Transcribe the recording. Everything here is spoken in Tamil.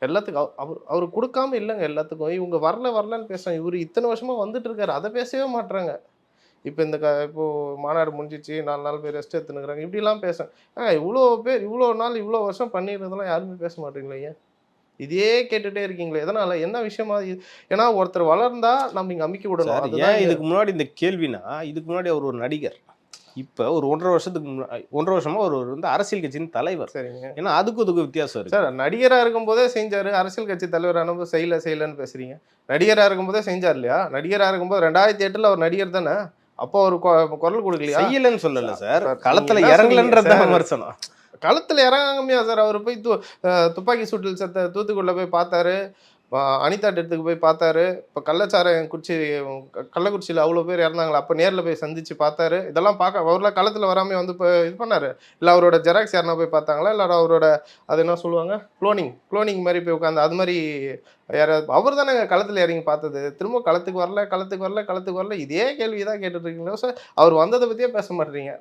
எல்லாத்துக்கும் அவர் கொடுக்காம இல்லைங்க எல்லாத்துக்கும். இவங்க வரலன்னு பேசுறாங்க. இவர் இத்தனை வருஷமா வந்துட்டு இருக்காரு, அதை பேசவே மாட்றாங்க. இப்போ இப்போ மாநாடு முடிஞ்சிச்சு, 4 நாள் போய் ரெஸ்ட் எடுத்துனுக்குறாங்க, இப்படிலாம் பேசுறேன். இவ்வளோ பேர் இவ்வளோ நாள் இவ்வளோ வருஷம் பண்ணியிருந்ததெல்லாம் யாருமே பேச மாட்டீங்களா? ஏன் இதே கேட்டுட்டே இருக்கீங்களே, எதனால? என்ன விஷயமா? ஏன்னா ஒருத்தர் வளர்ந்தா நம்ம இங்க அமுக்கி விடணும். ஏன் இதுக்கு முன்னாடி இந்த கேள்வினா, இதுக்கு முன்னாடி அவர் ஒரு நடிகர், இப்போ ஒரு 1.5 வருஷத்துக்கு 1.5 வருஷமா ஒரு வந்து அரசியல் கட்சியின் தலைவர். சரிங்க. ஏன்னா அதுக்கு வித்தியாசம் இருக்கு. சார் நடிகராக இருக்கும்போதே செஞ்சாரு, அரசியல் கட்சி தலைவர் ஆனபோது செய்யலன்னு பேசுறீங்க. நடிகராக இருக்கும்போதே செஞ்சார் இல்லையா? நடிகராக இருக்கும்போது 2008 அவர் நடிகர் தானே. அப்போ அவர் குரல் கொடுக்கலையா? செய்யலன்னு சொல்லல சார், களத்துல இறங்கலன்றது விமர்சனம். களத்துல இறங்காமையா சார்? அவர் போய் துப்பாக்கி சூட்டில் செத்த தூத்துக்குடியில் போய் பார்த்தாரு, அனிதா டெத்துக்கு போய் பார்த்தாரு, இப்போ கள்ளக்குறிச்சியில் அவ்வளோ பேர் இறந்தாங்களா, அப்போ நேரில் போய் சந்திச்சு பார்த்தாரு. இதெல்லாம் பார்க்க அவர்லாம் களத்தில் வராமல் வந்து இப்போ இது பண்ணார். இல்லை அவரோட ஜெராக்ஸ் யாருனா போய் பார்த்தாங்களா? இல்லை அவரோட அது என்ன சொல்லுவாங்க, குளோனிங் மாதிரி போய் உட்காந்து அது மாதிரி யாராவது? அவர் தானே களத்தில் இறங்கி பார்த்தது. திரும்ப களத்துக்கு வரல. இதே கேள்வி தான் கேட்டுட்டு இருக்கீங்களா சார்? அவர் வந்ததை பற்றியே பேச மாட்டேறீங்க.